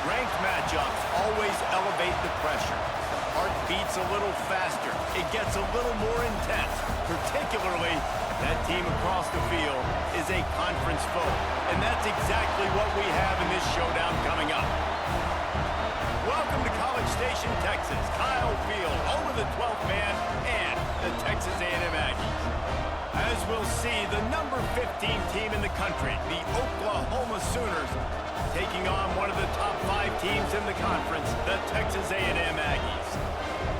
Ranked matchups always elevate the pressure. The heart beats a little faster. It gets a little more intense. Particularly, that team across the field is a conference foe. And that's exactly what we have in this showdown coming up. Welcome to College Station, Texas. Kyle Field, home of the 12th man and the Texas A&M Aggies. As we'll see, the number 15 team in the country, the Oklahoma Sooners, taking on one of the top 5 teams in the conference, the Texas A&M Aggies.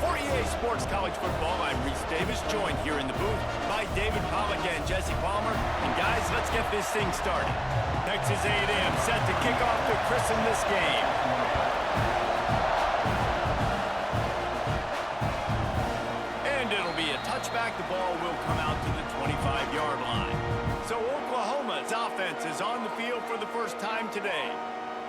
For EA Sports College Football, I'm Reese Davis, joined here in the booth by David Pollack and Jesse Palmer. And guys, let's get this thing started. Texas A&M set to kick off to christen this game. And it'll be a touchback. The ball will come out to the 25-yard line. So Oklahoma's offense is on the field for the first time today.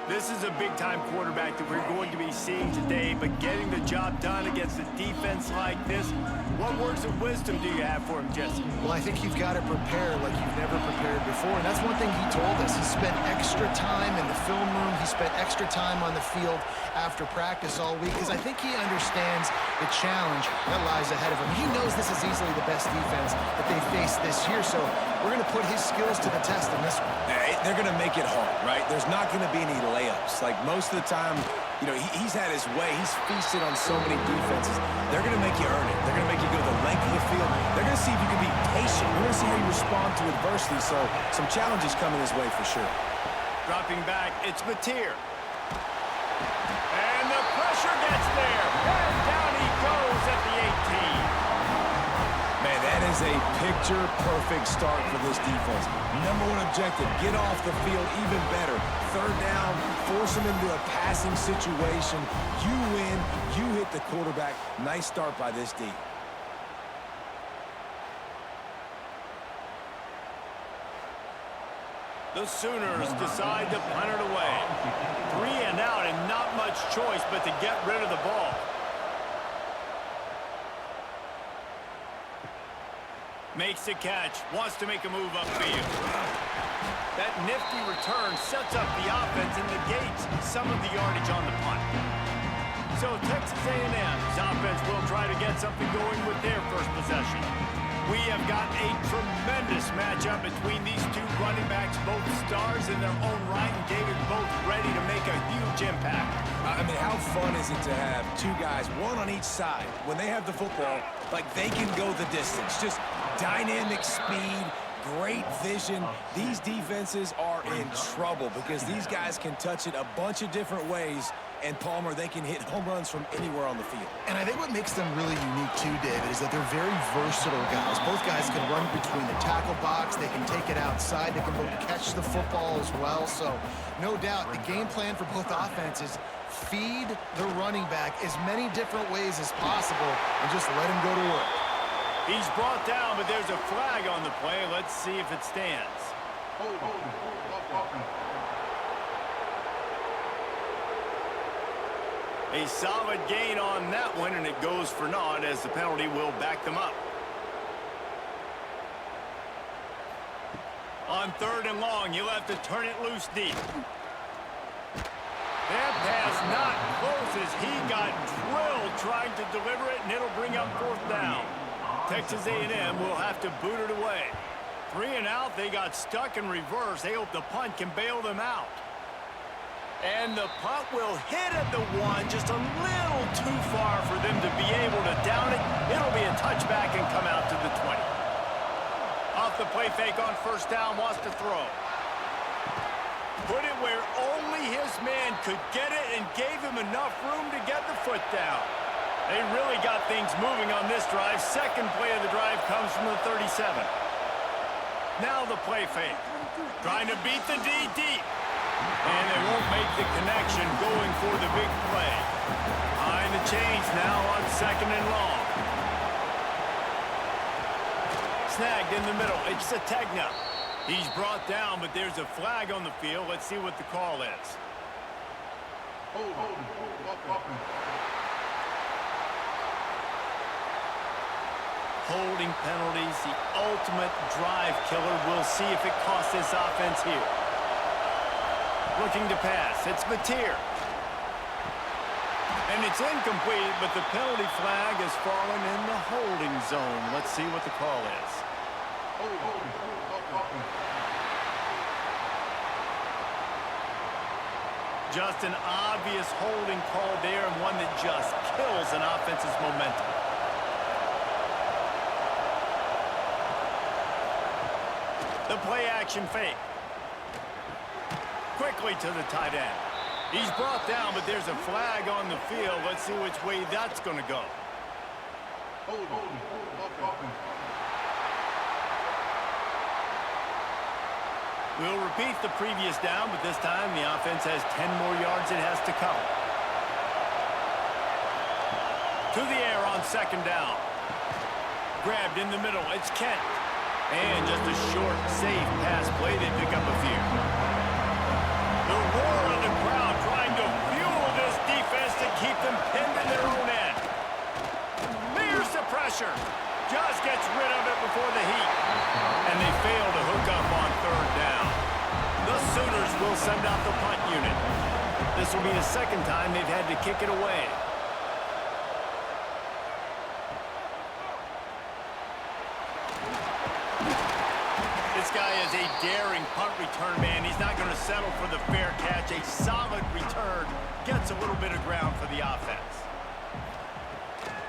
This is a big-time quarterback that we're going to be seeing today, but getting the job done against a defense like this, what words of wisdom do you have for him, Jesse? Well, I think you've got to prepare like you've never prepared before, and that's one thing he told us. He spent extra time in the film room. He spent extra time on the field after practice all week, because I think he understands the challenge that lies ahead of him. He knows this is easily the best defense that they faced this year, so we're going to put his skills to the test in this one. They're going to make it hard, right? There's not going to be any layups. Like, most of the time, you know, he's had his way. He's feasted on so many defenses. They're going to make you earn it. They're going to make you go the length of the field. They're going to see if you can be patient. We're going to see how you respond to adversity. So some challenges coming his way for sure. Dropping back, it's Mateer. And the pressure gets there. And down he goes at the 18. Man, that is a picture-perfect start for this defense. Number one objective, get off the field even better. Third down, force them into a passing situation. You win, you hit the quarterback. Nice start by this D. The Sooners decide to punt it away. 3 and out and not much choice but to get rid of the ball. Makes the catch, wants to make a move upfield. That nifty return sets up the offense and negates some of the yardage on the punt. So Texas A&M's offense will try to get something going with their first possession. We have got a tremendous matchup between these two running backs, both stars in their own right, and David both ready to make a huge impact. I mean, how fun is it to have two guys, one on each side, when they have the football, like they can go the distance. Just dynamic speed, great vision. These defenses are in trouble because these guys can touch it a bunch of different ways. And Palmer, they can hit home runs from anywhere on the field. And I think what makes them really unique too, David, is that they're very versatile guys. Both guys can run between the tackle box. They can take it outside. They can both catch the football as well. So no doubt the game plan for both offenses, feed the running back as many different ways as possible and just let him go to work. He's brought down, but there's a flag on the play. Let's see if it stands. A solid gain on that one, and it goes for naught as the penalty will back them up. On 3rd and long, you'll have to turn it loose deep. That pass not close as he got drilled trying to deliver it, and it'll bring up 4th down. Texas A&M will have to boot it away. 3 and out, they got stuck in reverse. They hope the punt can bail them out. And the punt will hit at the 1, just a little too far for them to be able to down it. It'll be a touchback and come out to the 20. Off the play fake on 1st down, wants to throw. Put it where only his man could get it and gave him enough room to get the foot down. They really got things moving on this drive. Second play of the drive comes from the 37. Now the play fake. Trying to beat the D deep. And they won't make the connection going for the big play. Behind the chains now on 2nd and long. Snagged in the middle. It's Sategna. He's brought down, but there's a flag on the field. Let's see what the call is. Holding penalties, the ultimate drive killer. We'll see if it costs this offense here. Looking to pass. It's Mateer. And it's incomplete, but the penalty flag has fallen in the holding zone. Let's see what the call is. Just an obvious holding call there, and one that just kills an offense's momentum. The play action fake. Quickly to the tight end. He's brought down, but there's a flag on the field. Let's see which way that's going to go. We'll repeat the previous down, but this time the offense has 10 more yards it has to cover. To the air on second down. Grabbed in the middle. It's Kent. And just a short, safe pass play. They pick up a few. The roar of the crowd trying to fuel this defense to keep them pinned in their own end. Here's the pressure. Just gets rid of it before the heat. And they fail to hook up on third down. The Sooners will send out the punt unit. This will be the second time they've had to kick it away. This guy is a daring punt return man. He's not going to settle for the fair catch. A solid return gets a little bit of ground for the offense.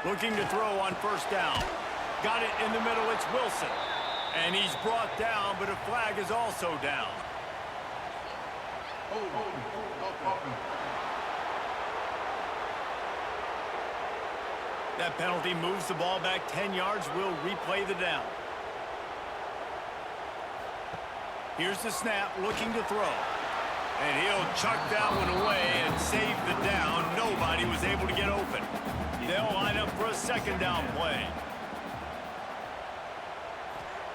Looking to throw on first down. Got it in the middle. It's Wilson. And he's brought down, but a flag is also down. That penalty moves the ball back 10 yards. We'll replay the down. Here's the snap, looking to throw. And he'll chuck that one away and save the down. Nobody was able to get open. They'll line up for a second down play.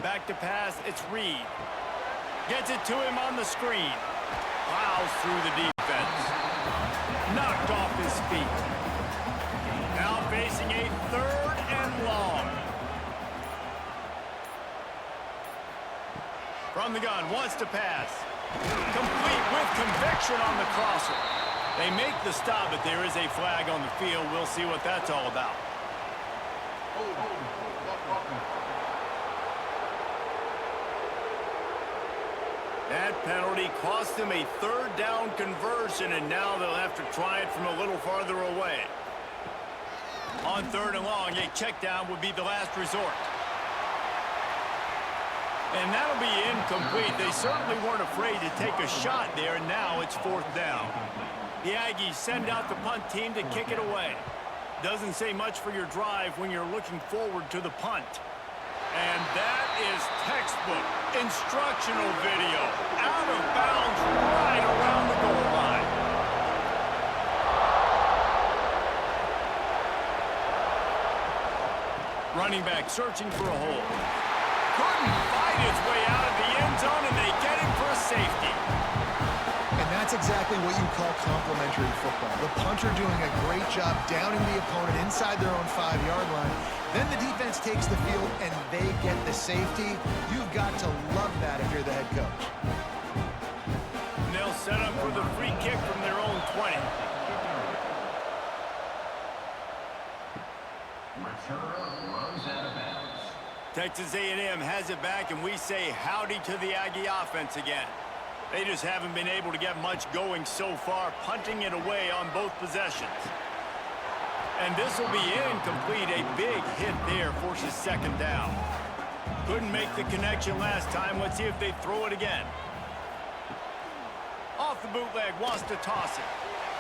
Back to pass, it's Reed. Gets it to him on the screen. Plows through the defense. Knocked off his feet. Now facing a third and long. From the gun, wants to pass. Complete with conviction on the crosser. They make the stop, but there is a flag on the field. We'll see what that's all about. That penalty cost them a third down conversion, and now they'll have to try it from a little farther away. On third and long, a check down would be the last resort. And that'll be incomplete. They certainly weren't afraid to take a shot there, and now it's fourth down. The Aggies send out the punt team to kick it away. Doesn't say much for your drive when you're looking forward to the punt. And that is textbook instructional video. Out of bounds right around the goal line. Running back searching for a hole. Couldn't fight his way out of the end zone, and they get him for a safety. And that's exactly what you call complementary football. The punter doing a great job downing the opponent inside their own 5-yard line. Then the defense takes the field, and they get the safety. You've got to love that if you're the head coach. And they'll set up for the free kick from their own 20. Texas A&M has it back, and we say howdy to the Aggie offense again. They just haven't been able to get much going so far, punting it away on both possessions. And this will be incomplete. A big hit there forces second down. Couldn't make the connection last time. Let's see if they throw it again. Off the bootleg, wants to toss it.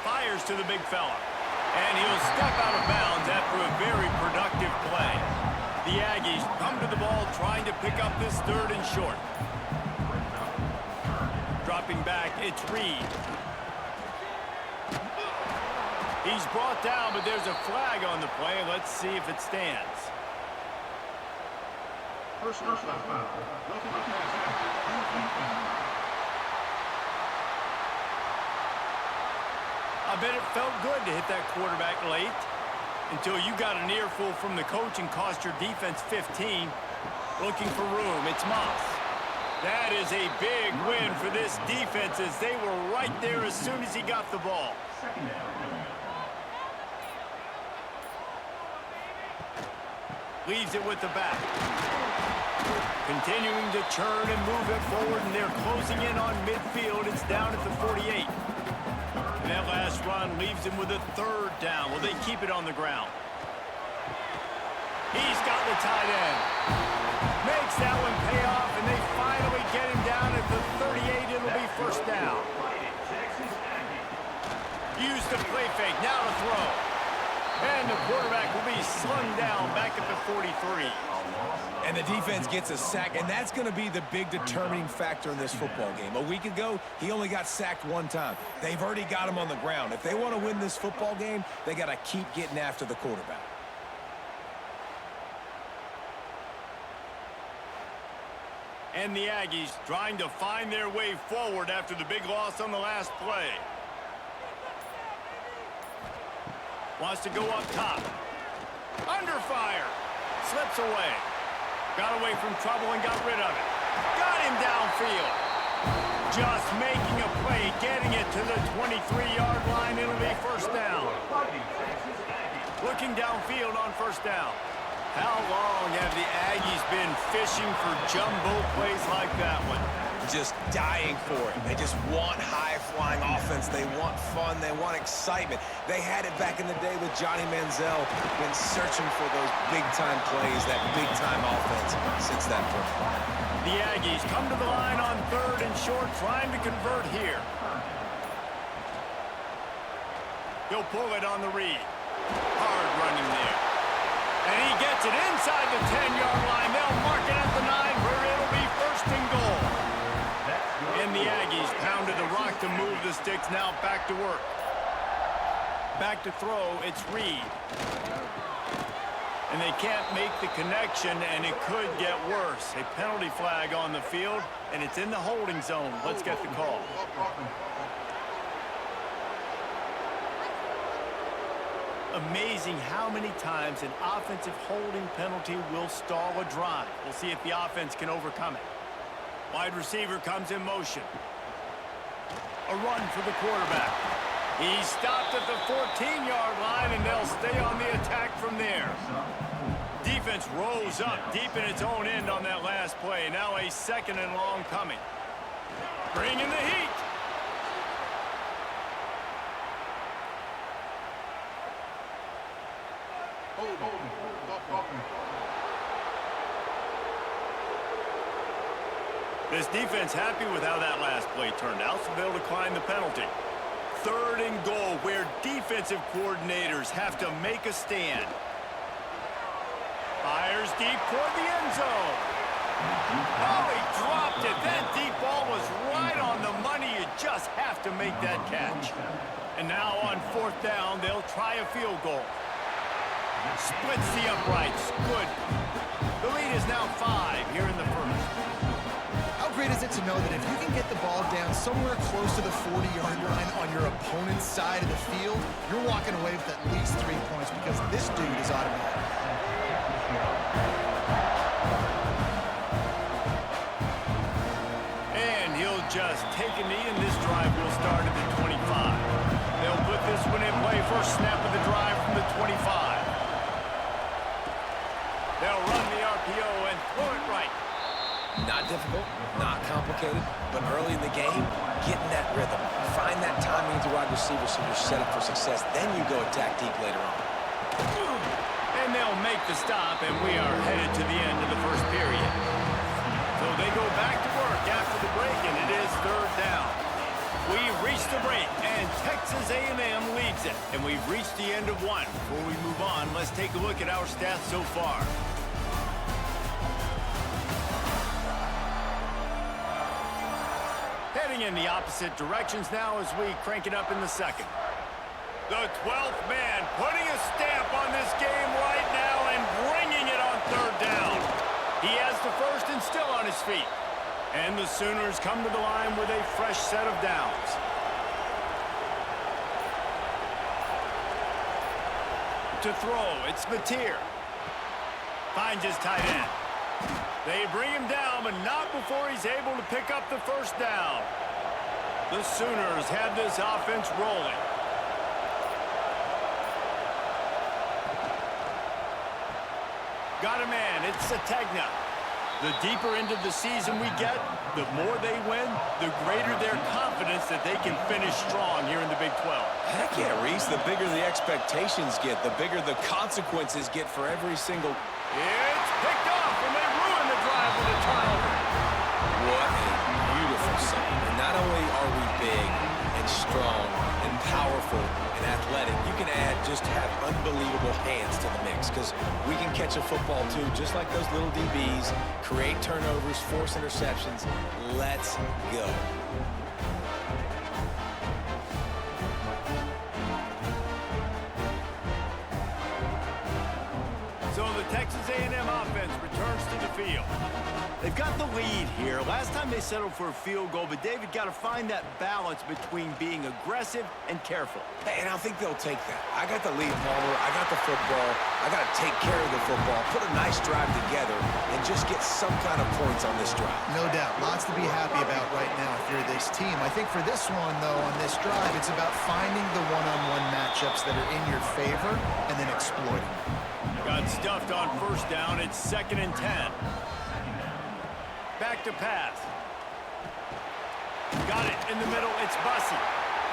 Fires to the big fella. And he'll step out of bounds after a very productive play. The Aggies come to the ball trying to pick up this third and short. Dropping back, it's Reed. He's brought down, but there's a flag on the play. Let's see if it stands. Personal foul. I bet it felt good to hit that quarterback late until you got an earful from the coach and cost your defense 15. Looking for room, it's Moss. That is a big win for this defense as they were right there as soon as he got the ball. Leaves it with the back. Continuing to churn and move it forward, and they're closing in on midfield. It's down at the 48. And that last run leaves him with a third down. Will they keep it on the ground? He's got the tight end. Makes that one pay off, and they finally get him down at the 38. It'll be first down. Use the play fake. Now to throw. And the quarterback will be slung down back at the 43. And the defense gets a sack, and that's going to be the big determining factor in this football game. A week ago, he only got sacked one time. They've already got him on the ground. If they want to win this football game, they got to keep getting after the quarterback. And the Aggies trying to find their way forward after the big loss on the last play. Wants to go up top. Under fire. Slips away. Got away from trouble and got rid of it. Got him downfield. Just making a play, getting it to the 23-yard line. It'll be first down. Looking downfield on first down. How long have the Aggies been fishing for jumbo plays like that one? Just dying for it. They just want high-flying offense. They want fun. They want excitement. They had it back in the day with Johnny Manziel, been searching for those big-time plays, that big-time offense since that point. The Aggies come to the line on third and short, trying to convert here. He'll pull it on the read. Hard running there. And he gets it inside the 10-yard line. They'll mark it at the 9 where it'll be first and goal. And the Aggies pounded the rock to move the sticks. Now back to work. Back to throw. It's Reed. And they can't make the connection, and it could get worse. A penalty flag on the field, and it's in the holding zone. Let's get the call. Amazing how many times an offensive holding penalty will stall a drive. We'll see if the offense can overcome it. Wide receiver comes in motion. A run for the quarterback. He's stopped at the 14-yard line, and they'll stay on the attack from there. Defense rose up deep in its own end on that last play. Now a second and long coming. Bringing the heat. This defense happy with how that last play turned out, so they'll decline the penalty. Third and goal, where defensive coordinators have to make a stand. Fires deep toward the end zone. Oh, he dropped it. That deep ball was right on the money. You just have to make that catch. And now on fourth down, they'll try a field goal. Splits the uprights. Good. The lead is now 5 here in the first. How great is it to know that if you can get the ball down somewhere close to the 40-yard line on your opponent's side of the field, you're walking away with at least 3 points because this dude is automatic. And he'll just take a knee, and this drive will start at the 25. They'll put this one in play. First snap of the drive from the 25. They'll run the RPO and throw it right. Not difficult, not complicated, but early in the game, getting that rhythm. Find that timing to wide receiver so you're set up for success. Then you go attack deep later on. And they'll make the stop, and we are headed to the end of the first period. So they go back to work after the break, and it is third down. We've reached the break, and Texas A&M leads it. And we've reached the end of one. Before we move on, let's take a look at our stats so far. Heading in the opposite directions now as we crank it up in the second. The 12th man putting a stamp on this game right now and bringing it on third down. He has the first and still on his feet. And the Sooners come to the line with a fresh set of downs. To throw, it's Mateer. Finds his tight end. They bring him down, but not before he's able to pick up the first down. The Sooners have this offense rolling. Got a man. It's Sategna. The deeper into the season we get, the more they win, the greater their confidence that they can finish strong here in the Big 12. Heck yeah, Reese. The bigger the expectations get, the bigger the consequences get for every single... It's picked off, and they ruin the drive with a turnover. What a beautiful sight. And not only are we big and strong and powerful and athletic, you can just have unbelievable hands to the mix, because we can catch a football too, just like those little DBs, create turnovers, force interceptions. Let's go. So the Texas A&M offense returns to the field. They've got the lead here. Last time they settled for a field goal, but David got to find that balance between being aggressive and careful. Hey, and I think they'll take that. I got the lead, Palmer. I got the football. I got to take care of the football, put a nice drive together, and just get some kind of points on this drive. No doubt. Lots to be happy about right now if you're this team. I think for this one, though, on this drive, it's about finding the one-on-one matchups that are in your favor and then exploiting them. Got stuffed on first down. It's 2nd and 10. Back to pass. Got it in the middle. It's Bussey.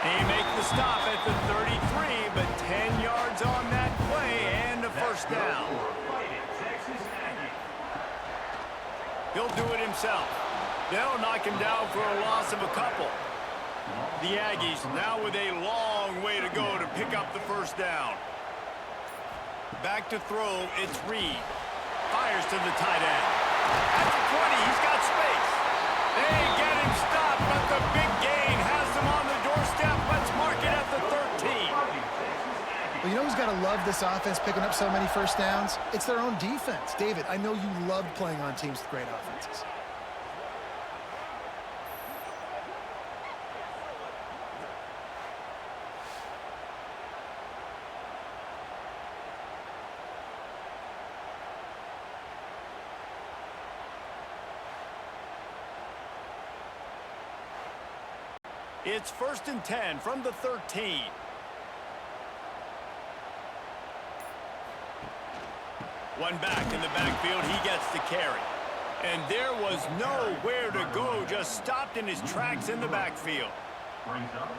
He makes the stop at the 33, but 10 yards on that play and a first down. He'll do it himself. They'll knock him down for a loss of a couple. The Aggies now with a long way to go to pick up the first down. Back to throw. It's Reed. Fires to the tight end. At the 20, he's got space. They get him stopped, but the big gain has them on the doorstep. Let's mark it at the 13. Well, you know who's got to love this offense picking up so many first downs? It's their own defense. David, I know you loved playing on teams with great offenses. It's 1st and 10 from the 13. One back in the backfield. He gets the carry. And there was nowhere to go. Just stopped in his tracks in the backfield. Brings up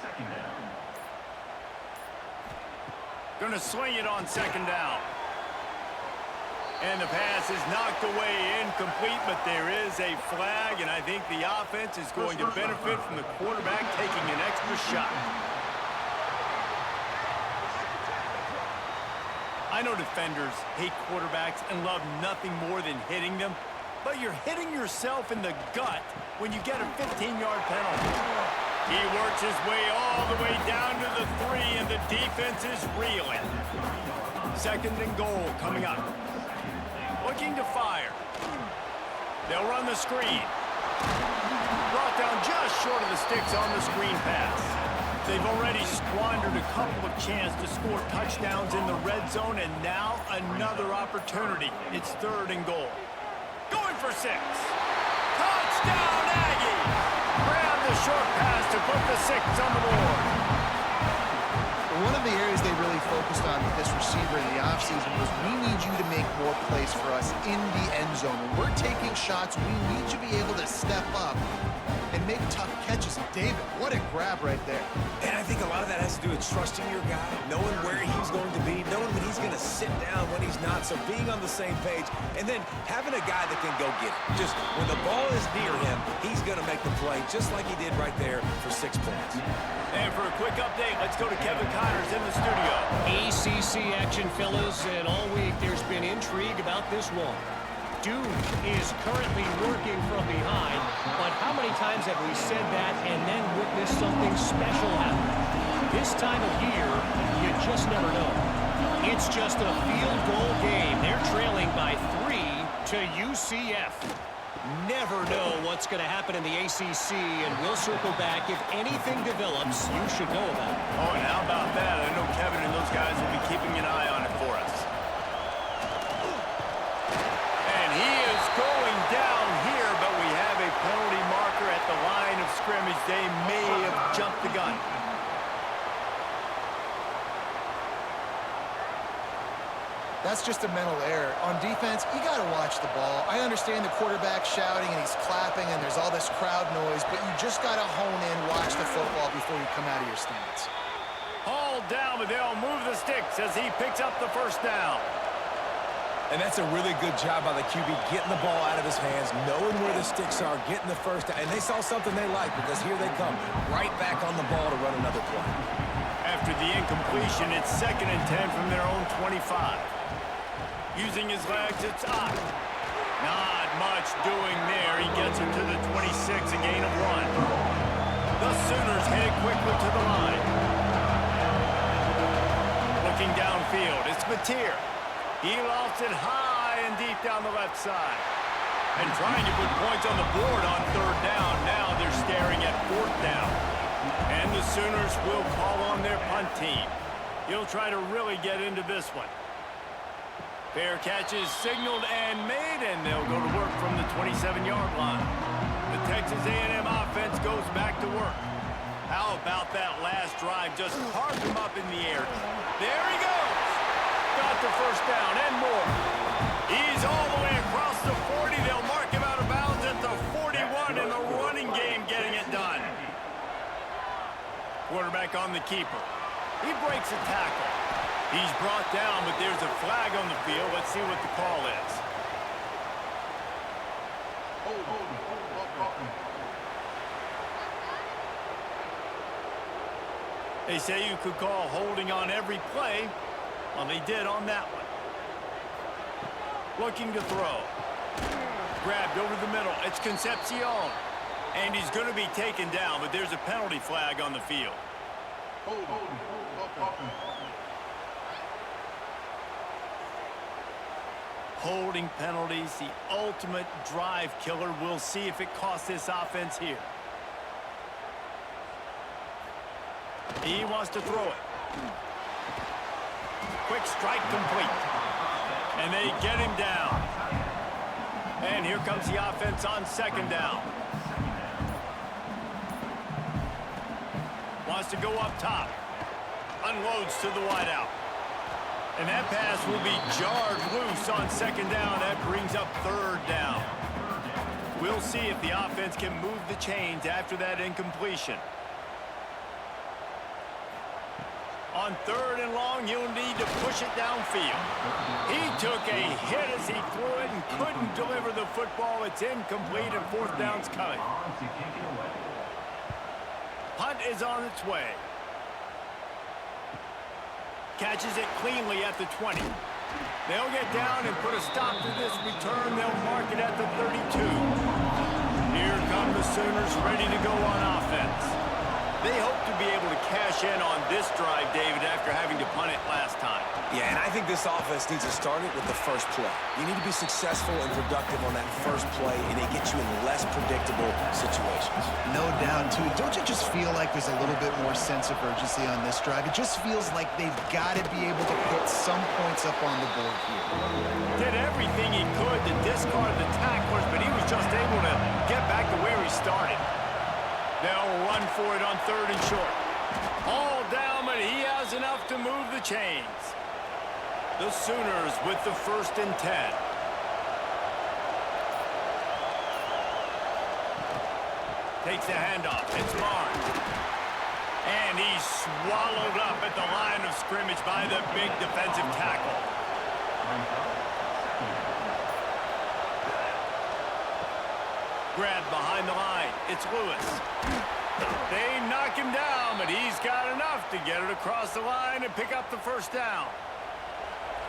2nd down. Gonna swing it on 2nd down. And the pass is knocked away, incomplete, but there is a flag, and I think the offense is going to benefit from the quarterback taking an extra shot. I know defenders hate quarterbacks and love nothing more than hitting them, but you're hitting yourself in the gut when you get a 15-yard penalty. He works his way all the way down to the 3, and the defense is reeling. 2nd and goal coming up. Looking to fire. They'll run the screen. Brought down just short of the sticks on the screen pass. They've already squandered a couple of chances to score touchdowns in the red zone, and now another opportunity. It's 3rd and goal. Going for 6. Touchdown, Aggies! Grab the short pass to put the 6 on the board. One of the areas they really focused on with this receiver in the offseason was, we need you to make more plays for us in the end zone. When we're taking shots, we need you to be able to step up and make tough catches. And David, what a grab right there. And I think a lot of that has to do with trusting your guy, knowing where he's going to be, knowing when he's going to sit down, when he's not, so being on the same page, and then having a guy that can go get it. Just when the ball is near him, he's going to make the play, just like he did right there for 6 points. And for a quick update, let's go to Kevin Connors in the studio. ACC action, fellas, and all week there's been intrigue about this one. Duke is currently working from behind, but how many times have we said that and then witnessed something special happen? This time of year, you just never know. It's just a field goal game. They're trailing by 3 to UCF. Never know what's going to happen in the ACC, and we'll circle back. If anything develops, you should know about it. Oh, and how about that? I know Kevin and those guys will be keeping an eye on it for us. And he is going down here, but we have a penalty marker at the line of scrimmage. They may have jumped the gun. That's just a mental error. On defense, you got to watch the ball. I understand the quarterback shouting and he's clapping and there's all this crowd noise, but you just got to hone in, watch the football before you come out of your stance. Hauled down, but they'll move the sticks as he picks up the first down. And that's a really good job by the QB, getting the ball out of his hands, knowing where the sticks are, getting the first down. And they saw something they like because here they come, right back on the ball to run another play. After the incompletion, it's 2nd and 10 from their own 25. Using his legs, it's up. Not much doing there. He gets it to the 26, a gain of 1. The Sooners head quickly to the line. Looking downfield, it's Mateer. He lofts it high and deep down the left side. And trying to put points on the board on 3rd down. Now they're staring at 4th down. And the Sooners will call on their punt team. He'll try to really get into this one. Fair catch is signaled and made, and they'll go to work from the 27-yard line. The Texas A&M offense goes back to work. How about that last drive? Just carved him up in the air. There he goes. Got the first down and more. He's all the way across the 40. They'll mark him out of bounds at the 41 in the running game, getting it done. Quarterback on the keeper. He breaks a tackle. He's brought down, but there's a flag on the field. Let's see what the call is. They say you could call holding on every play. Well, they did on that one. Looking to throw. Grabbed over the middle. It's Concepcion. And he's going to be taken down, but there's a penalty flag on the field. Holding penalties, the ultimate drive killer. We'll see if it costs this offense here. He wants to throw it. Quick strike complete. And they get him down. And here comes the offense on 2nd down. Wants to go up top. Unloads to the wideout. And that pass will be jarred loose on 2nd down. That brings up 3rd down. We'll see if the offense can move the chains after that incompletion. On 3rd and long, you'll need to push it downfield. He took a hit as he threw it and couldn't deliver the football. It's incomplete and 4th down's coming. Punt is on its way. Catches it cleanly at the 20. They'll get down and put a stop to this return. They'll mark it at the 32. Here come the Sooners ready to go on offense. They hope to be able to cash in on this drive, David, after having to punt it last time. Yeah, and I think this offense needs to start it with the first play. You need to be successful and productive on that first play, and it gets you in less predictable situations. No doubt, too. Don't you just feel like there's a little bit more sense of urgency on this drive? It just feels like they've got to be able to put some points up on the board here. Did everything he could to discard the tacklers, but he was just able to get back to where he started. They'll run for it on 3rd and short. All down, but he has enough to move the chains. The Sooners with the 1st and 10. Takes the handoff. It's marked. And he's swallowed up at the line of scrimmage by the big defensive tackle. Grabbed behind the line. It's Lewis. They knock him down, but he's got enough to get it across the line and pick up the 1st down.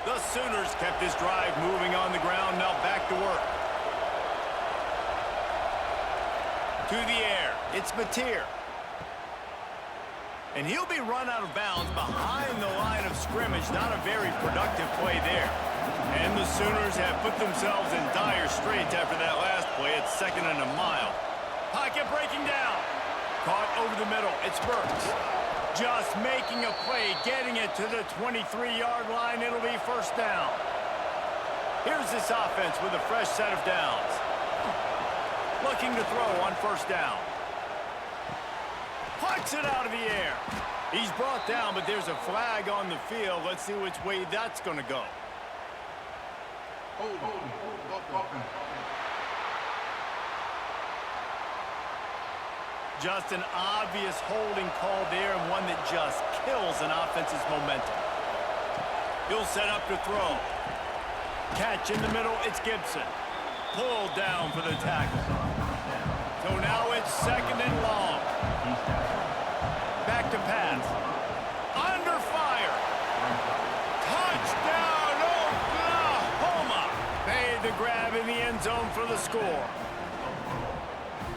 The Sooners kept this drive moving on the ground. Now back to work. To the air. It's Mateer. And he'll be run out of bounds behind the line of scrimmage. Not a very productive play there. And the Sooners have put themselves in dire straits after that last play. It's 2nd and a mile. Pocket breaking down. Caught over the middle. It's Burks. Just making a play, getting it to the 23-yard line. It'll be 1st down. Here's this offense with a fresh set of downs. Looking to throw on 1st down. Pucks it out of the air. He's brought down, but there's a flag on the field. Let's see which way that's going to go. Just an obvious holding call there, and one that just kills an offense's momentum. He'll set up to throw. Catch in the middle, it's Gibson. Pulled down for the tackle. So now it's 2nd and long. Back to pass. Under fire. Touchdown, Oklahoma! Made the grab in the end zone for the score.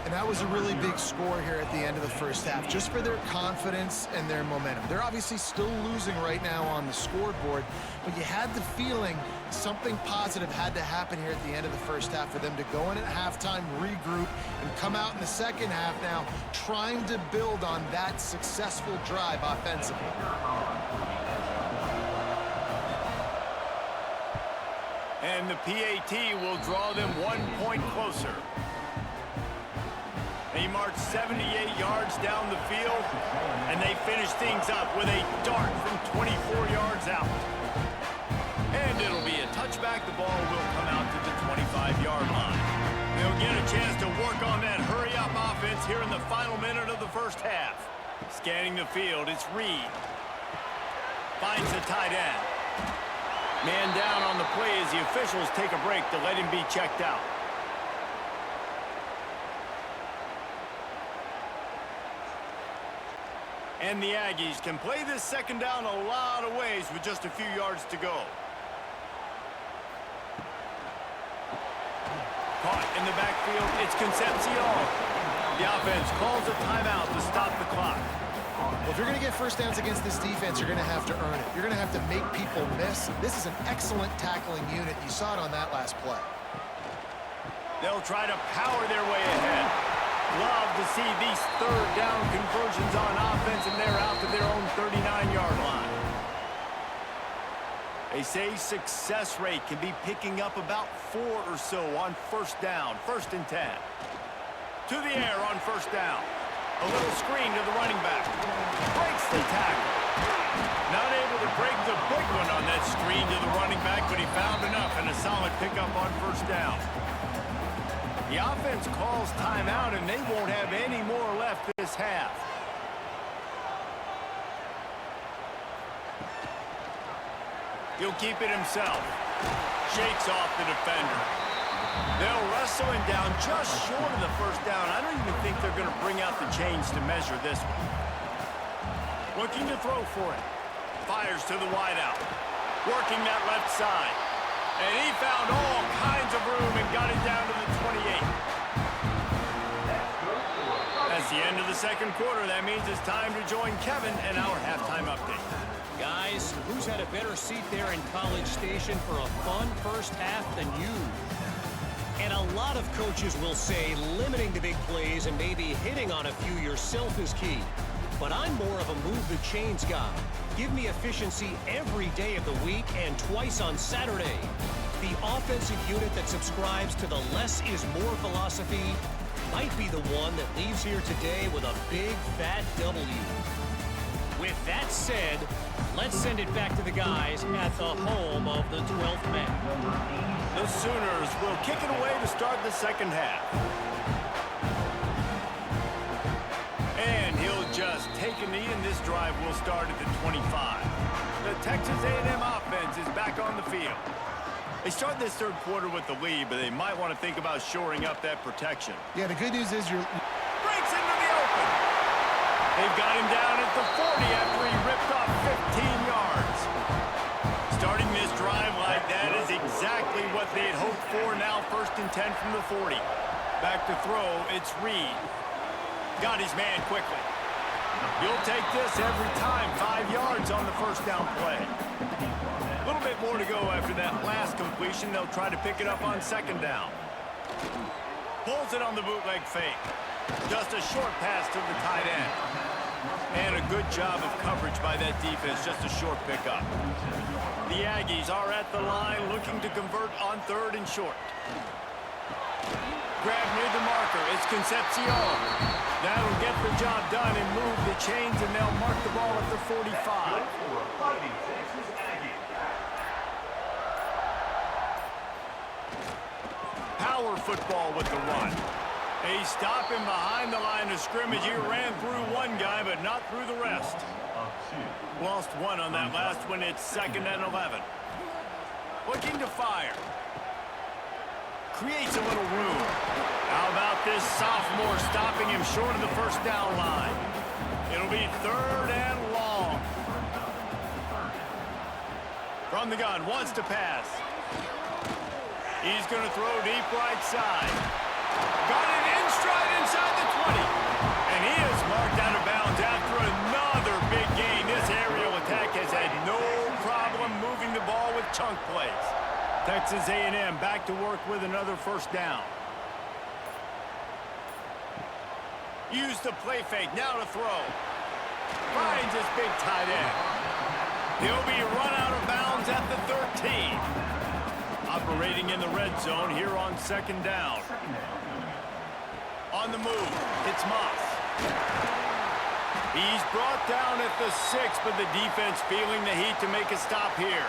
And that was a really big score here at the end of the first half, just for their confidence and their momentum. They're obviously still losing right now on the scoreboard, but you had the feeling something positive had to happen here at the end of the first half for them to go in at halftime, regroup, and come out in the second half now trying to build on that successful drive offensively. And the PAT will draw them 1 point closer. They march 78 yards down the field, and they finish things up with a dart from 24 yards out. And it'll be a touchback. The ball will come out to the 25-yard line. They'll get a chance to work on that hurry-up offense here in the final minute of the first half. Scanning the field, it's Reed. Finds the tight end. Man down on the play as the officials take a break to let him be checked out. And the Aggies can play this second down a lot of ways with just a few yards to go. Caught in the backfield, it's Concepcion. The offense calls a timeout to stop the clock. Well, if you're going to get first downs against this defense, you're going to have to earn it. You're going to have to make people miss. This is an excellent tackling unit. You saw it on that last play. They'll try to power their way ahead. Love to see these third down conversions on offense, and they're out to their own 39-yard line. They say success rate can be picking up about 4 or so on first down, 1st and 10. To the air on first down. A little screen to the running back. Breaks the tackle. Not able to break the big one on that screen to the running back, but he found enough and a solid pickup on first down. The offense calls timeout, and they won't have any more left this half. He'll keep it himself. Shakes off the defender. They'll wrestle him down just short of the first down. I don't even think they're going to bring out the chains to measure this one. Looking to throw for it. Fires to the wideout. Working that left side. And he found all kinds of room and got it down to the 28. That's the end of the second quarter. That means it's time to join Kevin and our halftime update. Guys, who's had a better seat there in College Station for a fun first half than you? And a lot of coaches will say limiting the big plays and maybe hitting on a few yourself is key. But I'm more of a move the chains guy. Give me efficiency every day of the week and twice on Saturday. The offensive unit that subscribes to the less is more philosophy might be the one that leaves here today with a big fat W. With that said, let's send it back to the guys at the home of the 12th man. The Sooners will kick it away to start the second half. And he'll just take a knee, and this drive will start at the 25. The Texas A&M offense is back on the field. They start this third quarter with the lead, but they might want to think about shoring up that protection. Yeah, the good news is you're... Breaks into the open. They've got him down at the 40 after he ripped off 15 yards. Starting this drive like that is exactly what they had hoped for. Now 1st and 10 from the 40. Back to throw, it's Reed. Got his man quickly. You'll take this every time. 5 yards on the first down play. A little bit more to go after that last completion. They'll try to pick it up on second down. Pulls it on the bootleg fake. Just a short pass to the tight end. And a good job of coverage by that defense. Just a short pickup. The Aggies are at the line looking to convert on 3rd and short. Grab near the marker. It's Concepcion. That'll get the job done and move the chains, and they'll mark the ball at the 45. football with the run. They stop him behind the line of scrimmage. He ran through one guy, but not through the rest. Lost one on that last one. It's 2nd and 11. Looking to fire. Creates a little room. How about this sophomore stopping him short of the first down line? It'll be 3rd and long. From the gun, wants to pass. He's going to throw deep right side. Got it in stride inside the 20. And he is marked out of bounds after another big gain. This aerial attack has had no problem moving the ball with chunk plays. Texas A&M back to work with another first down. Use the play fake, now to throw. Finds his big tight end. He'll be run out of bounds at the 13. Operating in the red zone here on 2nd down. On the move, it's Moss. He's brought down at the 6, but the defense feeling the heat to make a stop here.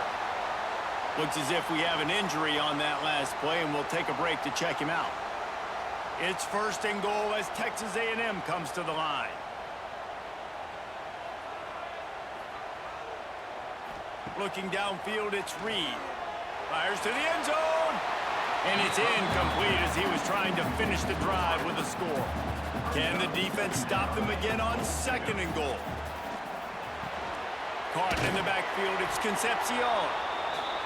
Looks as if we have an injury on that last play, and we'll take a break to check him out. It's 1st and goal as Texas A&M comes to the line. Looking downfield, it's Reed. Fires to the end zone. And it's incomplete as he was trying to finish the drive with a score. Can the defense stop them again on 2nd and goal? Caught in the backfield, it's Concepcion.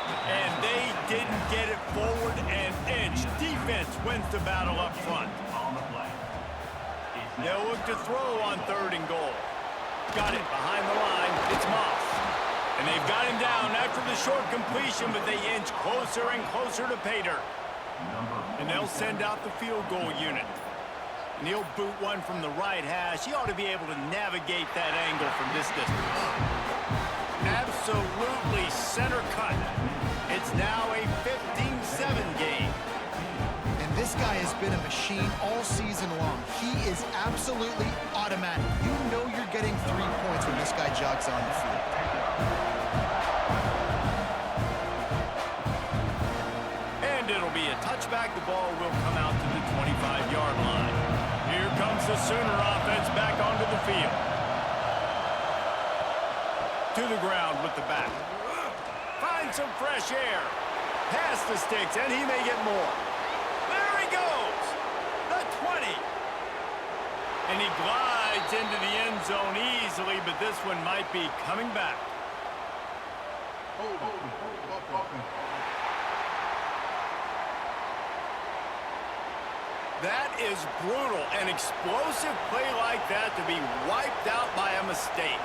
And they didn't get it forward an inch. Defense wins the battle up front. They'll look to throw on 3rd and goal. Got it behind the line. It's Moss. And they've got him down after the short completion, but they inch closer and closer to pay dirt. And they'll send out the field goal unit. And he'll boot one from the right hash. He ought to be able to navigate that angle from this distance. Absolutely center cut. It's now a 15-7 game. And this guy has been a machine all season long. He is absolutely automatic. You know you're getting 3 points when this guy jogs on the field. And it'll be a touchback. The ball will come out to the 25-yard line. Here comes the Sooner offense back onto the field. To the ground with the back. Find some fresh air. Past the sticks, and he may get more. There he goes. The 20. And he glides into the end zone easily, but this one might be coming back. That is brutal. An explosive play like that to be wiped out by a mistake.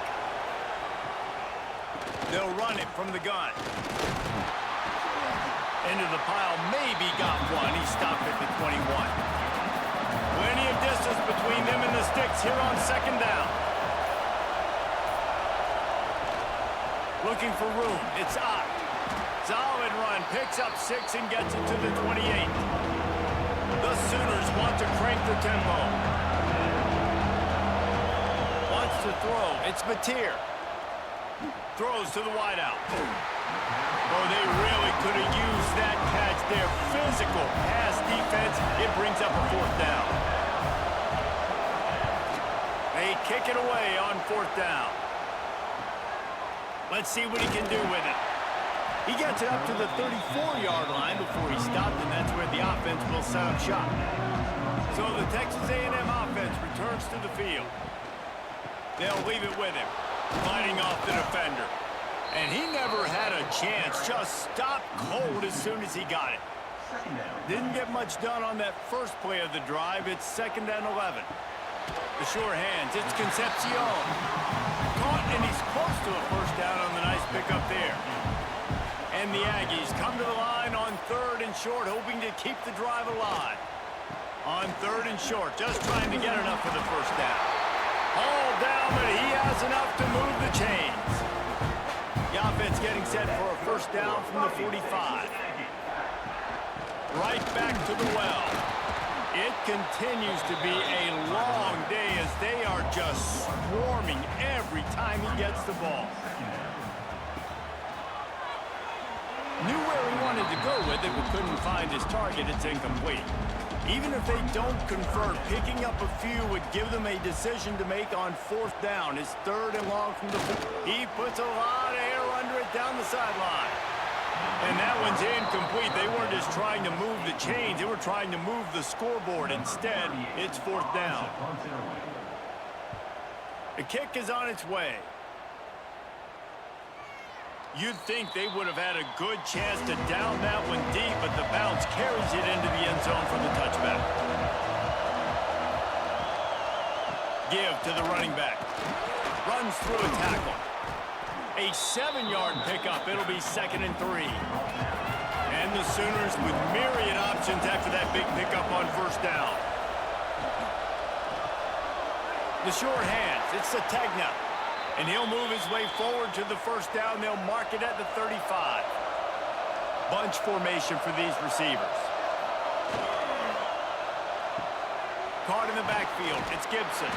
They'll run it from the gun. Into the pile, maybe got one. He stopped at the 21. Plenty of distance between them and the sticks here on 2nd down. Looking for room. It's Ott. Solid run. Picks up 6 and gets it to the 28. The Sooners want to crank the tempo. Wants to throw. It's Mateer. Throws to the wideout. Oh, they really could have used that catch there. Physical pass defense. It brings up a 4th down. They kick it away on 4th down. Let's see what he can do with it. He gets it up to the 34-yard line before he stopped, and that's where the offense will set up shop. So the Texas A&M offense returns to the field. They'll leave it with him, fighting off the defender. And he never had a chance, just stopped cold as soon as he got it. Didn't get much done on that first play of the drive. It's 2nd and 11. The sure hands, it's Concepcion. Caught, and he's close to a first down on the nice pickup there. And the Aggies come to the line on 3rd and short, hoping to keep the drive alive. On 3rd and short, just trying to get enough for the first down. All down, but he has enough to move the chains. The offense getting set for a first down from the 45. Right back to the well. It continues to be a long day as they are just swarming every time he gets the ball. Knew where he wanted to go with it, but couldn't find his target. It's incomplete. Even if they don't convert, picking up a few would give them a decision to make on 4th down. It's 3rd and long from the 4. He puts a lot of air under it down the sideline. And that one's incomplete. They weren't just trying to move the chains. They were trying to move the scoreboard. Instead, it's 4th down. The kick is on its way. You'd think they would have had a good chance to down that one deep, but the bounce carries it into the end zone for the touchback. Give to the running back. Runs through a tackle. A 7-yard pickup. It'll be 2nd and 3. And the Sooners with myriad options after that big pickup on 1st down. The short hands. It's Sategna. And he'll move his way forward to the 1st down. They'll mark it at the 35. Bunch formation for these receivers. Caught in the backfield. It's Gibson.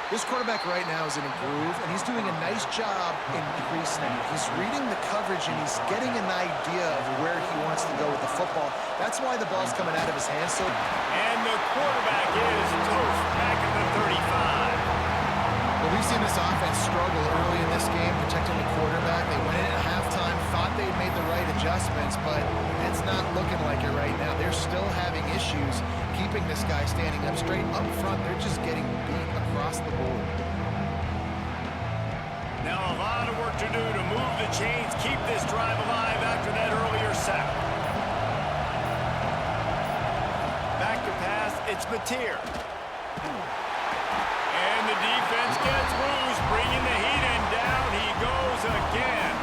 This quarterback right now is in a groove, and he's doing a nice job increasing it. He's reading the coverage, and he's getting an idea of where he wants to go with the football. That's why the ball's coming out of his hands. And the quarterback is toast back at the 35. Well, we've seen this offense struggle early in this game, protecting the quarterback. They went in at halftime, thought they'd made the right adjustments, but it's not looking like it right now. They're still having issues keeping this guy standing up straight. Up front, they're just getting beat across the board. Now a lot of work to do to move the chains, keep this drive alive after that earlier sack. Back to pass, it's Mateer. And the defense gets loose, bringing the heat in. Down he goes again.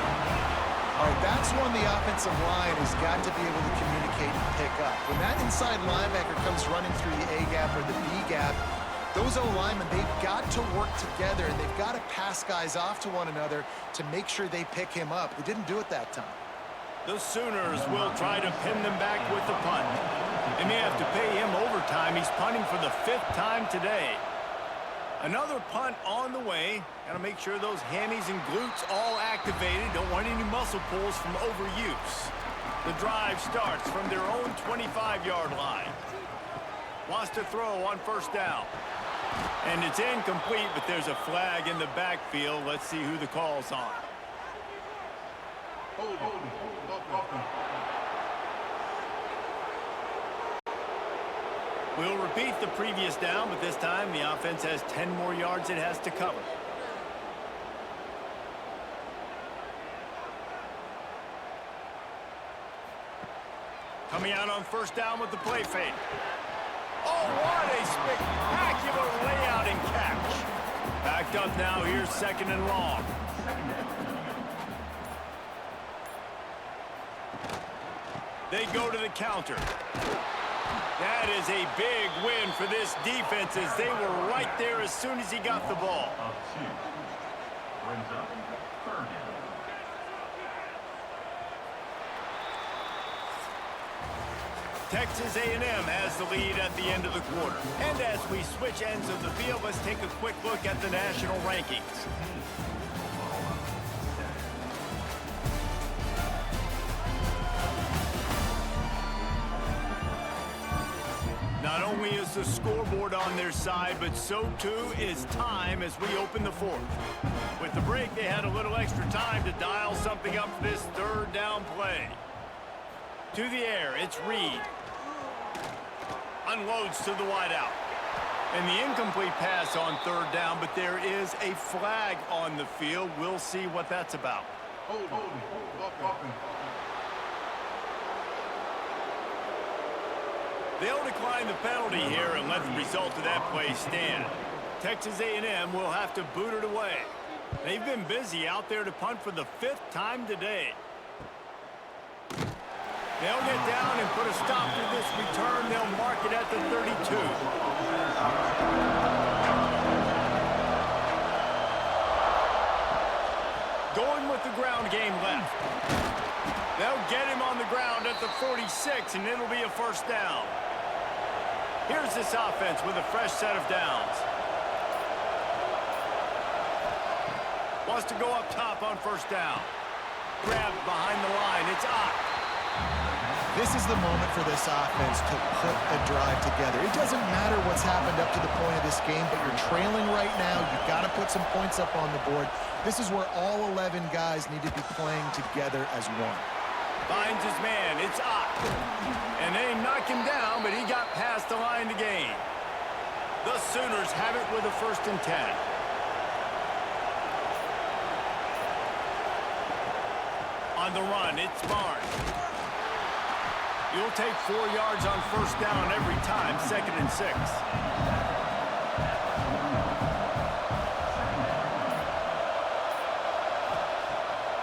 All right, that's when the offensive line has got to be able to communicate and pick up. When that inside linebacker comes running through the A-gap or the B-gap, those O-linemen, they've got to work together, and they've got to pass guys off to one another to make sure they pick him up. They didn't do it that time. The Sooners will try to pin them back with the punt. They may have to pay him overtime. He's punting for the 5th time today. Another punt on the way. Got to make sure those hammies and glutes all activated. Don't want any muscle pulls from overuse. The drive starts from their own 25-yard line. Wants to throw on 1st down. And it's incomplete, but there's a flag in the backfield. Let's see who the call's on. We'll repeat the previous down, but this time the offense has 10 more yards it has to cover. Coming out on 1st down with the play fake. Oh, what a spectacular layout and catch. Backed up now, here's 2nd and long. They go to the counter. That is a big win for this defense as they were right there as soon as he got the ball. Up 2. Brings up 3rd down. Texas A&M has the lead at the end of the quarter. And as we switch ends of the field, let's take a quick look at the national rankings. Not only is the scoreboard on their side, but so too is time as we open the 4th. With the break, they had a little extra time to dial something up for this 3rd down play. To the air, it's Reed. Unloads to the wideout. And the incomplete pass on 3rd down, but there is a flag on the field. We'll see what that's about. They'll decline the penalty here and let the result of that play stand. Texas A&M will have to boot it away. They've been busy out there to punt for the 5th time today. They'll get down and put a stop to this return. They'll mark it at the 32. Going with the ground game left. They'll get him on the ground at the 46, and it'll be a 1st down. Here's this offense with a fresh set of downs. Wants to go up top on 1st down. Grabbed behind the line. It's Ott. This is the moment for this offense to put a drive together. It doesn't matter what's happened up to the point of this game, but you're trailing right now. You've got to put some points up on the board. This is where all 11 guys need to be playing together as one. Finds his man. It's Ott. And they knock him down, but he got past the line to gain. The Sooners have it with a 1st and 10. On the run, it's Barnes. You'll take 4 yards on 1st down every time, 2nd and 6.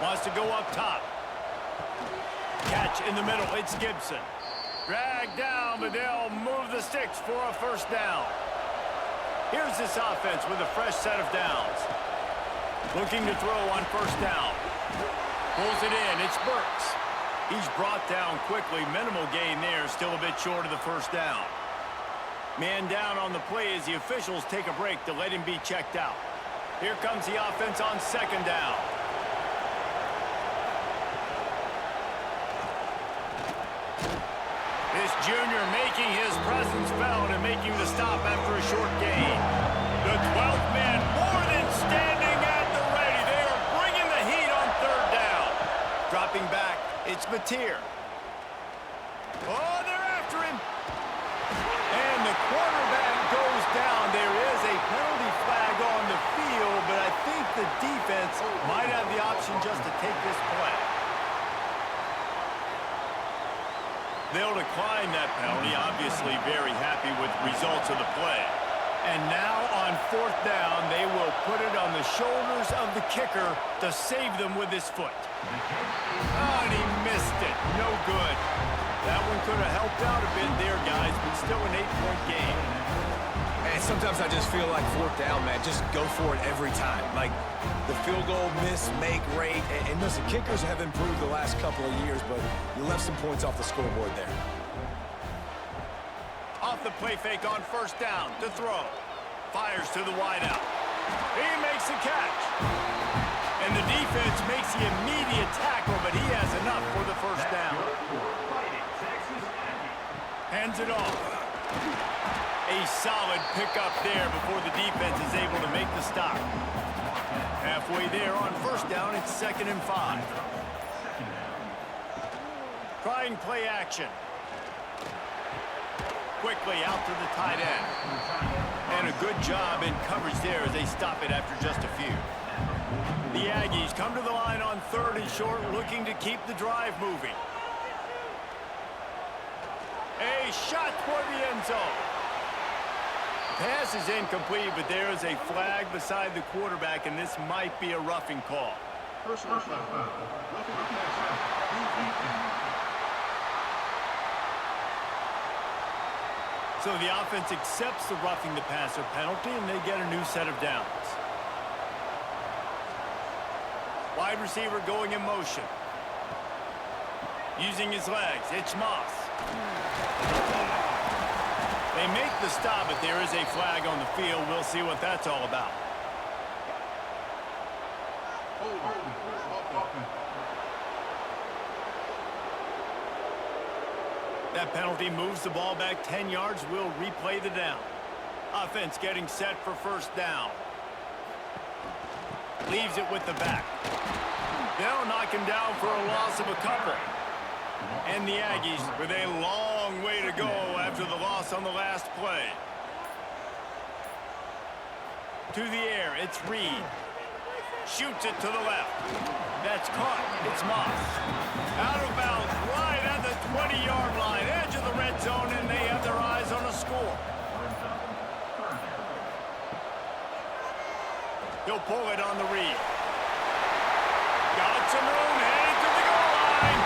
Wants to go up top. Catch in the middle, it's Gibson. Dragged down, but they'll move the sticks for a 1st down. Here's this offense with a fresh set of downs. Looking to throw on 1st down. Pulls it in, it's Burks. He's brought down quickly. Minimal gain there, still a bit short of the 1st down. Man down on the play as the officials take a break to let him be checked out. Here comes the offense on 2nd down. This junior making his presence felt and making the stop after a short gain. The 12th man more than standing at the ready. They are bringing the heat on 3rd down. Dropping back, it's Mateer. Oh, they're after him. And the quarterback goes down. There is a penalty flag on the field, but I think the defense might have the option just to take this play. They'll decline that penalty, obviously very happy with the results of the play. And now on 4th down, they will put it on the shoulders of the kicker to save them with his foot. Oh, and he missed it. No good. That one could have helped out a bit there, guys, but still an 8-point game. And sometimes I just feel like 4th down, man, just go for it every time. Like the field goal miss, make rate. And listen, kickers have improved the last couple of years, but you left some points off the scoreboard there. Off the play fake on 1st down to throw. Fires to the wideout. He makes the catch. And the defense makes the immediate tackle, but he has enough for the 1st down. Hands it off. A solid pickup there before the defense is able to make the stop. Halfway there on 1st down, it's 2nd and 5. Trying play action. Quickly out to the tight end. And a good job in coverage there as they stop it after just a few. The Aggies come to the line on 3rd and short, looking to keep the drive moving. A shot toward the end zone. Pass is incomplete, but there is a flag beside the quarterback, and this might be a roughing call. So the offense accepts the roughing the passer penalty, and they get a new set of downs. Wide receiver going in motion. Using his legs, it's Moss. They make the stop, but there is a flag on the field. We'll see what that's all about. That penalty moves the ball back 10 yards. We'll replay the down. Offense getting set for 1st down. Leaves it with the back. They'll knock him down for a loss of a couple. And the Aggies with a long way to go after the loss on the last play. To the air, it's Reed. Shoots it to the left. That's caught. It's Moss. Out of bounds, right at the 20-yard line, edge of the red zone, and they have their eyes on a score. He'll pull it on the Reed. Got some room, headed to the goal line.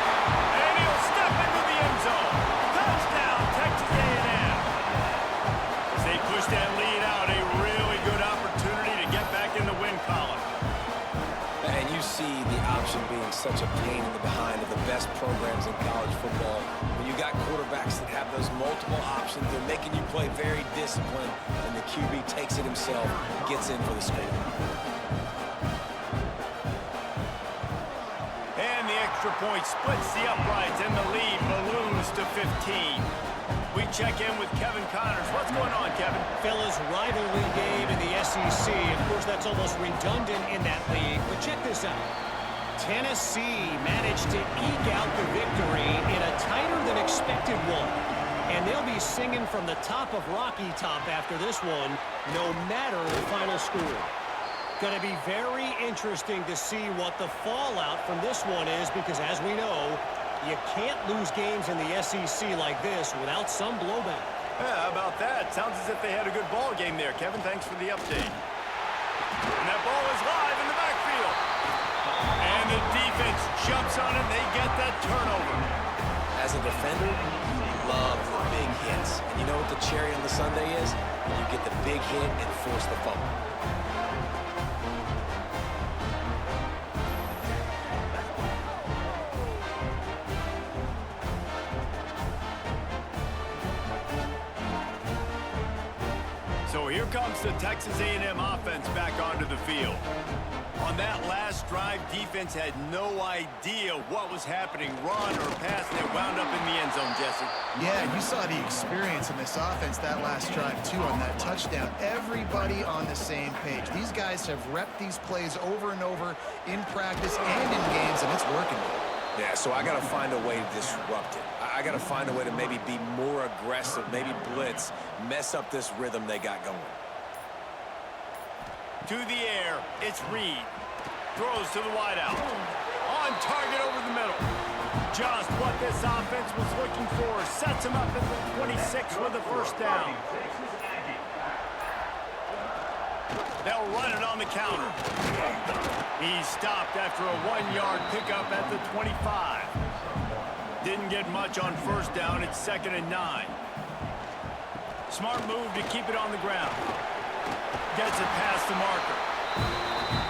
And he'll step into the end zone. Touchdown, Texas A&M. As they push that lead out, a really good opportunity to get back in the win column. And you see the option being such a pain in the behind of the best programs in college football. When you got quarterbacks that have those multiple options, they're making you play very disciplined, and the QB takes it himself, gets in for the score. And the extra point splits the uprights, and the lead balloons to 15. We check in with Kevin Connors. What's going on, Kevin? Fellas, rivalry game in the SEC. Of course, that's almost redundant in that league. But check this out. Tennessee managed to eke out the victory in a tighter-than-expected one. And they'll be singing from the top of Rocky Top after this one, no matter the final score. Going to be very interesting to see what the fallout from this one is, because as we know, you can't lose games in the SEC like this without some blowback. Yeah, how about that? Sounds as if they had a good ball game there, Kevin. Thanks for the update. And that ball is live in the backfield. And the defense jumps on it. They get that turnover. As a defender, you love the big hits. And you know what the cherry on the sundae is? When you get the big hit and force the fumble. So here comes the Texas A&M offense back onto the field. On that last drive, defense had no idea what was happening, run or pass, and it wound up in the end zone, Jesse. Yeah, you saw the experience in this offense that last drive, too, on that touchdown. Everybody on the same page. These guys have repped these plays over and over in practice and in games, and it's working. Yeah, so I got to find a way to disrupt it. I got to find a way to maybe be more aggressive, maybe blitz, mess up this rhythm they got going. To the air, it's Reed. Throws to the wideout. On target over the middle. Just what this offense was looking for. Sets him up at the 26 with the first down. They'll run it on the counter. He's stopped after a 1-yard pickup at the 25. Didn't get much on first down. It's 2nd and 9. Smart move to keep it on the ground. Gets it past the marker.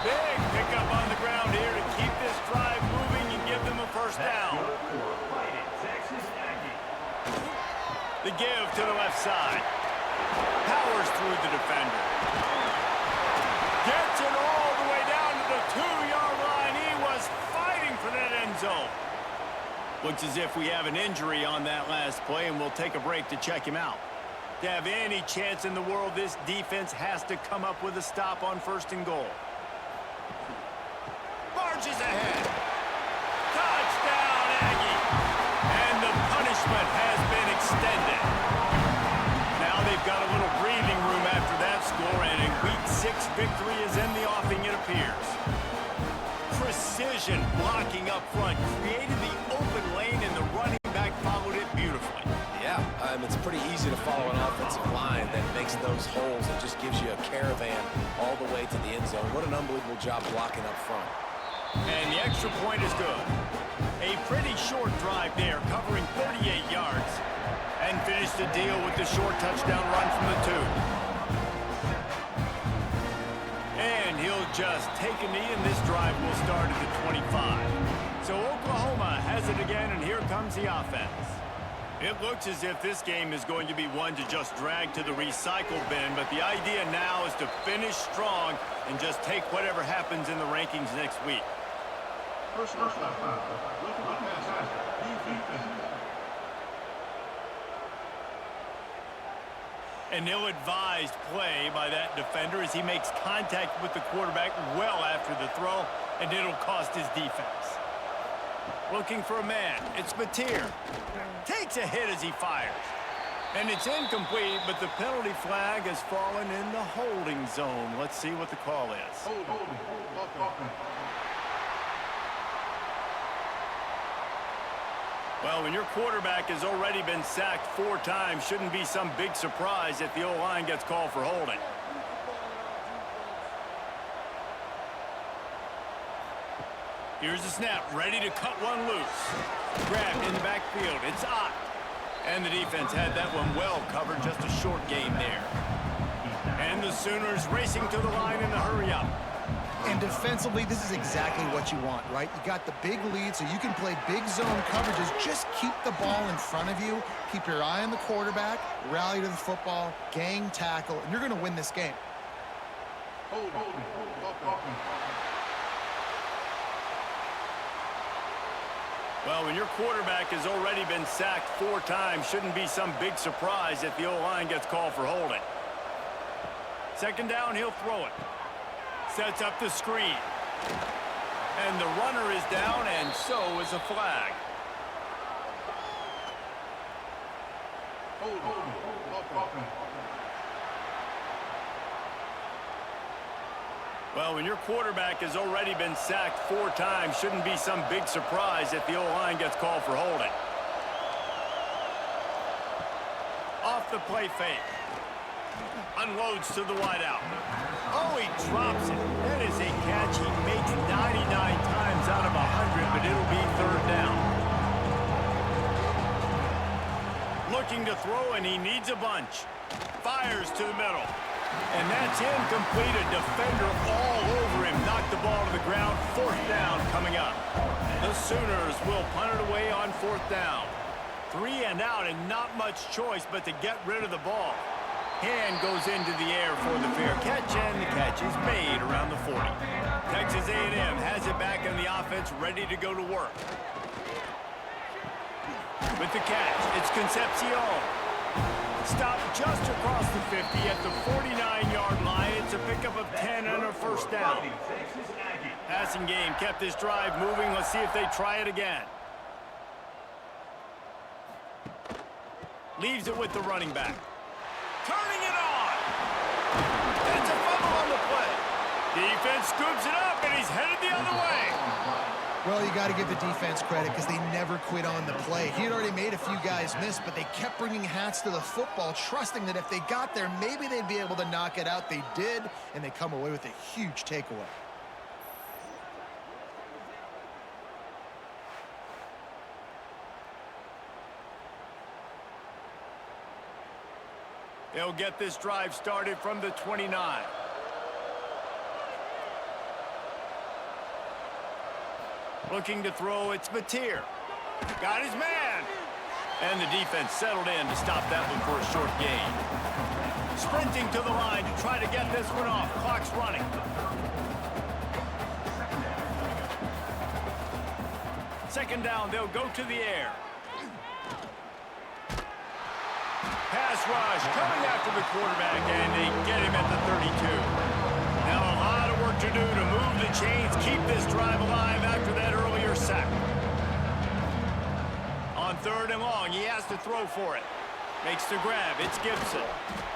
Big pickup on the ground here to keep this drive moving and give them a first down. The give to the left side. Powers through the defender. Gets it all the way down to the 2-yard line. He was fighting for that end zone. Looks as if we have an injury on that last play, and we'll take a break to check him out. To have any chance in the world, this defense has to come up with a stop on 1st and goal. Marches ahead. Touchdown, Aggie. And the punishment has been extended. Now they've got a little breathing room after that score, and a Week 6 victory is in the offing, it appears. Precision blocking up front created the open lane, and the running back followed it beautifully. Yeah, it's pretty easy to follow an offensive line that makes those holes and just gives you a caravan all the way to the end zone. What an unbelievable job blocking up front. And the extra point is good. A pretty short drive there, covering 38 yards. And finished the deal with the short touchdown run from the 2. And he'll just take a knee, and this drive will start at the 25. So Oklahoma has it again, and here comes the offense. It looks as if this game is going to be one to just drag to the recycle bin, but the idea now is to finish strong and just take whatever happens in the rankings next week. An ill-advised play by that defender as he makes contact with the quarterback well after the throw, and it'll cost his defense. Looking for a man. It's Mateer. Takes a hit as he fires. And it's incomplete, but the penalty flag has fallen in the holding zone. Let's see what the call is. Well, when your quarterback has already been sacked 4 times, shouldn't be some big surprise if the O-line gets called for holding. Here's the snap, ready to cut one loose. Grabbed in the backfield, it's Ott. And the defense had that one well covered, just a short gain there. And the Sooners racing to the line in the hurry-up. And defensively, this is exactly what you want, right? You got the big lead, so you can play big zone coverages. Just keep the ball in front of you. Keep your eye on the quarterback. Rally to the football. Gang tackle. And you're going to win this game. Well, when your quarterback has already been sacked 4 times, shouldn't be some big surprise if the O-line gets called for holding. Second down, he'll throw it. Sets up the screen. And the runner is down, and so is a flag. Well, when your quarterback has already been sacked 4 times, shouldn't be some big surprise if the O-line gets called for holding. Off the play fake. Unloads to the wideout. Oh, he drops it. That is a catch he makes 99 times out of 100, but it'll be third down. Looking to throw, and he needs a bunch. Fires to the middle. And that's incomplete. A defender all over him. Knocked the ball to the ground. Fourth down coming up. The Sooners will punt it away on fourth down. 3 and out, and not much choice but to get rid of the ball. Hand goes into the air for the fair catch, and the catch is made around the 40. Texas A&M has it back in the offense, ready to go to work. With the catch, it's Concepcion. Stopped just across the 50 at the 49-yard line. It's a pickup of 10 and a first down. Passing game kept this drive moving. Let's see if they try it again. Leaves it with the running back. Turning it on. That's a fumble on the play. Defense scoops it up, and he's headed the other way. Well, you got to give the defense credit because they never quit on the play. He had already made a few guys miss, but they kept bringing hats to the football, trusting that if they got there, maybe they'd be able to knock it out. They did, and they come away with a huge takeaway. They'll get this drive started from the 29. Looking to throw, it's Mateer. Got his man. And the defense settled in to stop that one for a short gain. Sprinting to the line to try to get this one off. Clock's running. Second down, they'll go to the air. Pass rush coming after the quarterback, and they get him at the 32. Now a lot of work to do to move the chains, keep this drive alive after that earlier sack. On third and long, he has to throw for it. Makes the grab, it's Gibson.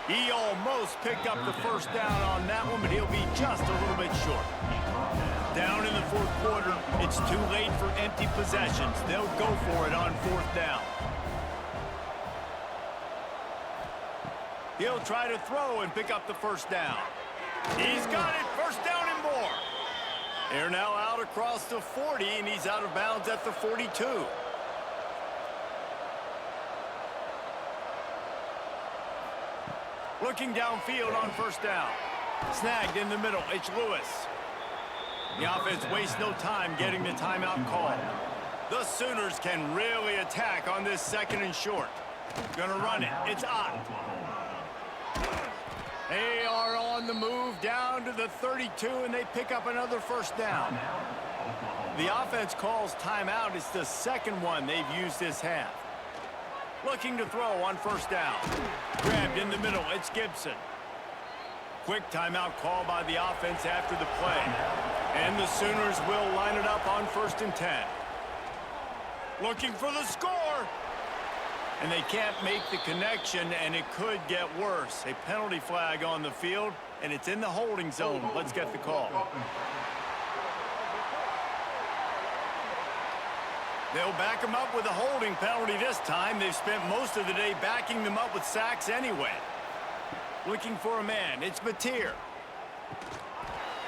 He almost picked up the first down on that one, but he'll be just a little bit short. Down in the fourth quarter, it's too late for empty possessions. They'll go for it on fourth down. He'll try to throw and pick up the first down. He's got it, first down and more. They're now out across the 40, and he's out of bounds at the 42. Looking downfield on first down. Snagged in the middle, it's Lewis. The offense wastes no time getting the timeout call. The Sooners can really attack on this second and short. Gonna run it, it's Ott. They are on the move down to the 32, and they pick up another first down. The offense calls timeout. It's the second one they've used this half. Looking to throw on first down. Grabbed in the middle. It's Gibson. Quick timeout call by the offense after the play. And the Sooners will line it up on 1st and 10. Looking for the score. And they can't make the connection, and it could get worse. A penalty flag on the field, and it's in the holding zone. Let's get the call. They'll back him up with a holding penalty this time. They've spent most of the day backing them up with sacks anyway. Looking for a man. It's Mateer.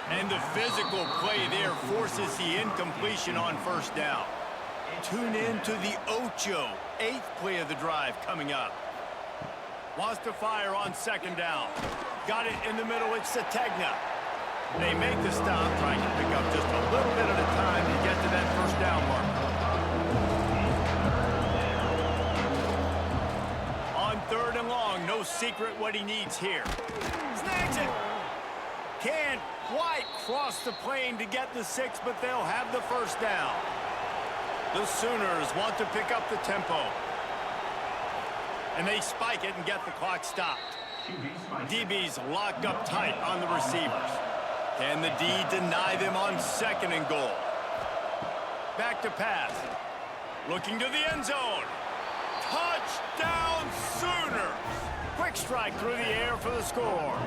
And the physical play there forces the incompletion on first down. Tune in to the Ocho. 8th play of the drive coming up. Wants to fire on second down. Got it in the middle. It's Sategna. They make the stop, trying to pick up just a little bit at a time to get to that first down mark. On third and long, no secret what he needs here. Snags it. Can't quite cross the plane to get the 6, but they'll have the first down. The Sooners want to pick up the tempo. And they spike it and get the clock stopped. DB's locked up tight on the receivers. Can the D deny them on second and goal? Back to pass. Looking to the end zone. Touchdown Sooners! Quick strike through the air for the score.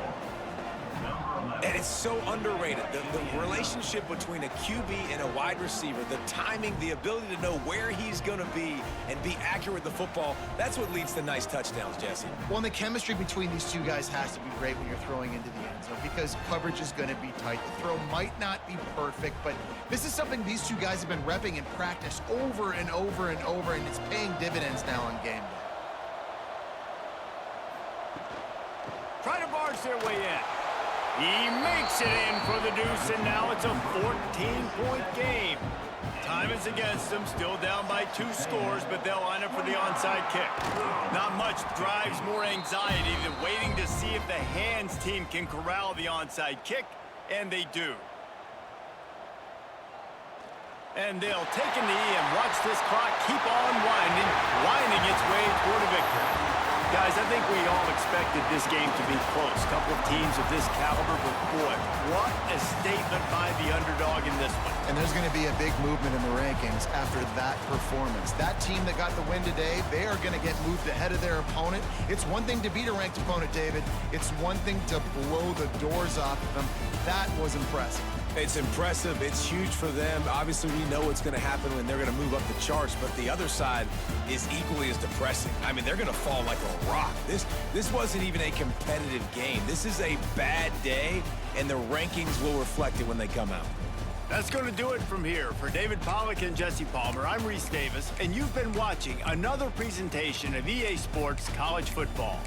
And it's so underrated. The relationship between a QB and a wide receiver, the timing, the ability to know where he's going to be and be accurate with the football, that's what leads to nice touchdowns, Jesse. Well, and the chemistry between these two guys has to be great when you're throwing into the end zone because coverage is going to be tight. The throw might not be perfect, but this is something these two guys have been repping in practice over and over and over, and it's paying dividends now on game day. Try to barge their way in. He makes it in for the deuce, and now it's a 14-point game. Time is against them, still down by 2 scores, but they'll line up for the onside kick. Not much drives more anxiety than waiting to see if the hands team can corral the onside kick, and they do. And they'll take a knee and watch this clock keep on winding its way toward a victory. Guys, I think we all expected this game to be close. A couple of teams of this caliber, but boy, what a statement by the underdog in this one. And there's going to be a big movement in the rankings after that performance. That team that got the win today, they are going to get moved ahead of their opponent. It's one thing to beat a ranked opponent, David. It's one thing to blow the doors off of them. That was impressive. It's impressive. It's huge for them. Obviously, we know what's going to happen when they're going to move up the charts, but the other side is equally as depressing. I mean, they're going to fall like a rock. This wasn't even a competitive game. This is a bad day, and the rankings will reflect it when they come out. That's going to do it from here. For David Pollack and Jesse Palmer, I'm Reese Davis, and you've been watching another presentation of EA Sports College Football.